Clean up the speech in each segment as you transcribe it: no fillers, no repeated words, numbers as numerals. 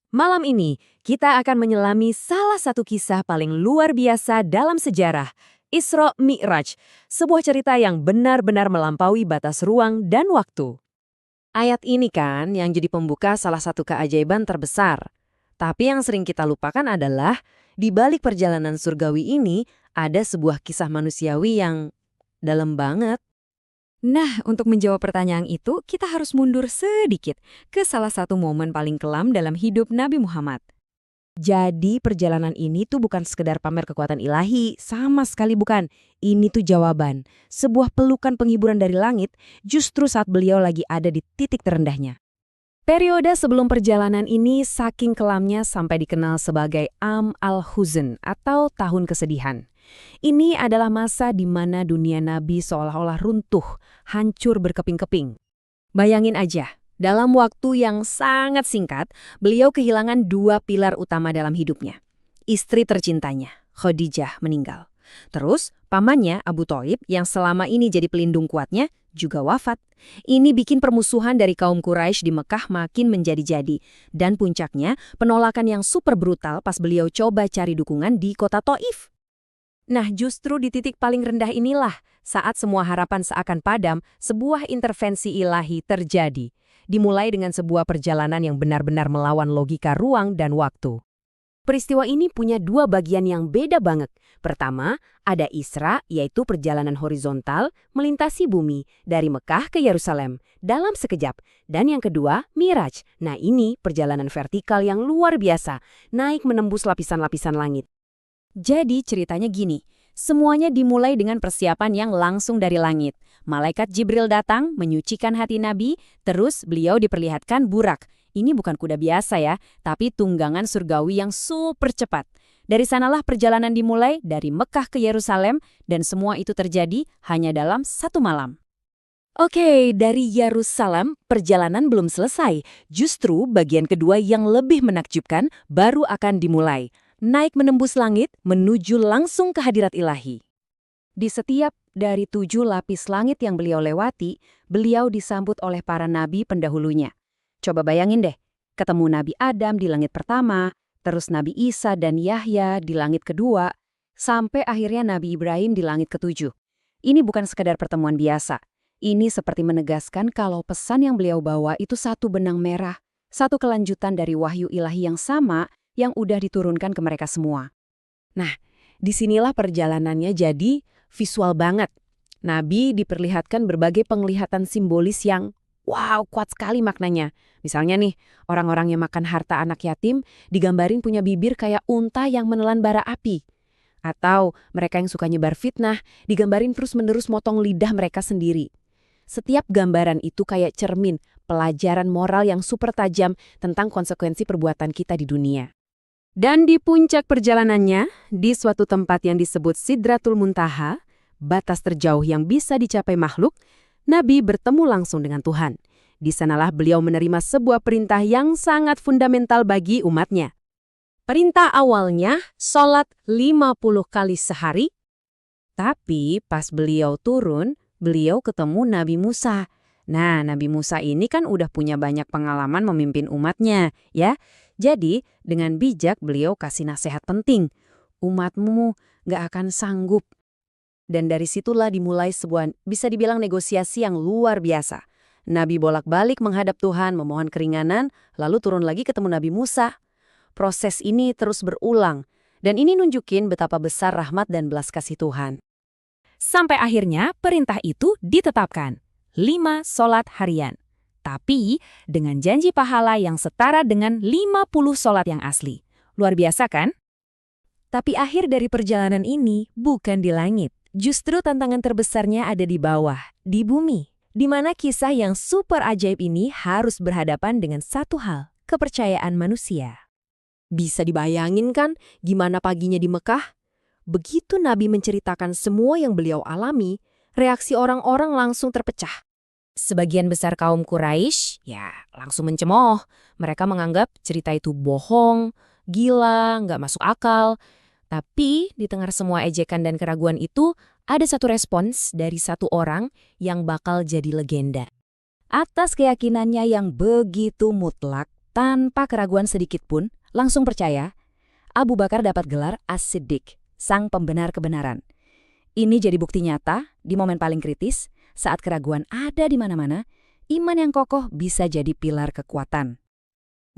Malam ini, kita akan menyelami salah satu kisah paling luar biasa dalam sejarah, Isra Mi'raj, sebuah cerita yang benar-benar melampaui batas ruang dan waktu. Ayat ini kan yang jadi pembuka salah satu keajaiban terbesar. Tapi yang sering kita lupakan adalah, di balik perjalanan surgawi ini, ada sebuah kisah manusiawi yang dalam banget. Nah, untuk menjawab pertanyaan itu, kita harus mundur sedikit ke salah satu momen paling kelam dalam hidup Nabi Muhammad. Jadi perjalanan ini tuh bukan sekedar pamer kekuatan ilahi, sama sekali bukan. Ini tuh jawaban, sebuah pelukan penghiburan dari langit justru saat beliau lagi ada di titik terendahnya. Periode sebelum perjalanan ini saking kelamnya sampai dikenal sebagai Am al-Huzn atau tahun kesedihan. Ini adalah masa di mana dunia Nabi seolah-olah runtuh, hancur berkeping-keping. Bayangin aja, dalam waktu yang sangat singkat, beliau kehilangan dua pilar utama dalam hidupnya. Istri tercintanya, Khadijah, meninggal. Terus, pamannya Abu Thalib yang selama ini jadi pelindung kuatnya juga wafat. Ini bikin permusuhan dari kaum Quraisy di Mekah makin menjadi-jadi. Dan puncaknya, penolakan yang super brutal pas beliau coba cari dukungan di kota Thaif. Nah, justru di titik paling rendah inilah, saat semua harapan seakan padam, sebuah intervensi ilahi terjadi. Dimulai dengan sebuah perjalanan yang benar-benar melawan logika ruang dan waktu. Peristiwa ini punya dua bagian yang beda banget. Pertama, ada Isra, yaitu perjalanan horizontal melintasi bumi dari Mekah ke Yerusalem dalam sekejap. Dan yang kedua, Miraj. Nah, ini perjalanan vertikal yang luar biasa, naik menembus lapisan-lapisan langit. Jadi ceritanya gini, semuanya dimulai dengan persiapan yang langsung dari langit. Malaikat Jibril datang, menyucikan hati Nabi, terus beliau diperlihatkan Burak. Ini bukan kuda biasa ya, tapi tunggangan surgawi yang super cepat. Dari sanalah perjalanan dimulai dari Mekah ke Yerusalem, dan semua itu terjadi hanya dalam satu malam. Oke, dari Yerusalem, perjalanan belum selesai. Justru bagian kedua yang lebih menakjubkan baru akan dimulai. Naik menembus langit, menuju langsung ke hadirat ilahi. Di setiap dari 7 lapis langit yang beliau lewati, beliau disambut oleh para nabi pendahulunya. Coba bayangin deh, ketemu Nabi Adam di langit pertama, terus Nabi Isa dan Yahya di langit kedua, sampai akhirnya Nabi Ibrahim di langit ketujuh. Ini bukan sekadar pertemuan biasa. Ini seperti menegaskan kalau pesan yang beliau bawa itu satu benang merah, satu kelanjutan dari wahyu ilahi yang sama, yang udah diturunkan ke mereka semua. Nah, disinilah perjalanannya jadi visual banget. Nabi diperlihatkan berbagai penglihatan simbolis yang wow, kuat sekali maknanya. Misalnya nih, orang-orang yang makan harta anak yatim digambarin punya bibir kayak unta yang menelan bara api. Atau mereka yang suka nyebar fitnah digambarin terus-menerus motong lidah mereka sendiri. Setiap gambaran itu kayak cermin, pelajaran moral yang super tajam tentang konsekuensi perbuatan kita di dunia. Dan di puncak perjalanannya, di suatu tempat yang disebut Sidratul Muntaha, batas terjauh yang bisa dicapai makhluk, Nabi bertemu langsung dengan Tuhan. Di sanalah beliau menerima sebuah perintah yang sangat fundamental bagi umatnya. Perintah awalnya, sholat 50 kali sehari. Tapi pas beliau turun, beliau ketemu Nabi Musa. Nah, Nabi Musa ini kan udah punya banyak pengalaman memimpin umatnya, ya. Jadi, dengan bijak beliau kasih nasihat penting. Umatmu gak akan sanggup. Dan dari situlah dimulai sebuah bisa dibilang negosiasi yang luar biasa. Nabi bolak-balik menghadap Tuhan, memohon keringanan, lalu turun lagi ketemu Nabi Musa. Proses ini terus berulang. Dan ini nunjukin betapa besar rahmat dan belas kasih Tuhan. Sampai akhirnya perintah itu ditetapkan. 5 sholat harian. Tapi dengan janji pahala yang setara dengan 50 sholat yang asli. Luar biasa kan? Tapi akhir dari perjalanan ini bukan di langit. Justru tantangan terbesarnya ada di bawah, di bumi. Di mana kisah yang super ajaib ini harus berhadapan dengan satu hal, kepercayaan manusia. Bisa dibayangin kan gimana paginya di Mekah? Begitu Nabi menceritakan semua yang beliau alami, reaksi orang-orang langsung terpecah. Sebagian besar kaum Quraisy ya langsung mencemooh. Mereka menganggap cerita itu bohong, gila, nggak masuk akal. Tapi di tengah semua ejekan dan keraguan itu, ada satu respons dari satu orang yang bakal jadi legenda. Atas keyakinannya yang begitu mutlak, tanpa keraguan sedikit pun, langsung percaya, Abu Bakar dapat gelar As-Siddiq, sang pembenar kebenaran. Ini jadi bukti nyata di momen paling kritis, saat keraguan ada di mana-mana, iman yang kokoh bisa jadi pilar kekuatan.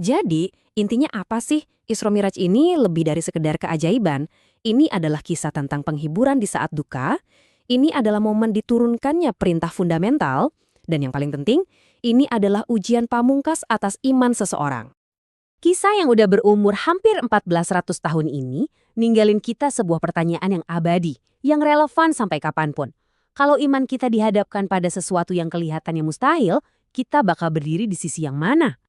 Jadi, intinya apa sih? Isra Miraj ini lebih dari sekedar keajaiban. Ini adalah kisah tentang penghiburan di saat duka. Ini adalah momen diturunkannya perintah fundamental. Dan yang paling penting, ini adalah ujian pamungkas atas iman seseorang. Kisah yang udah berumur hampir 1400 tahun ini ninggalin kita sebuah pertanyaan yang abadi, yang relevan sampai kapanpun. Kalau iman kita dihadapkan pada sesuatu yang kelihatannya mustahil, kita bakal berdiri di sisi yang mana?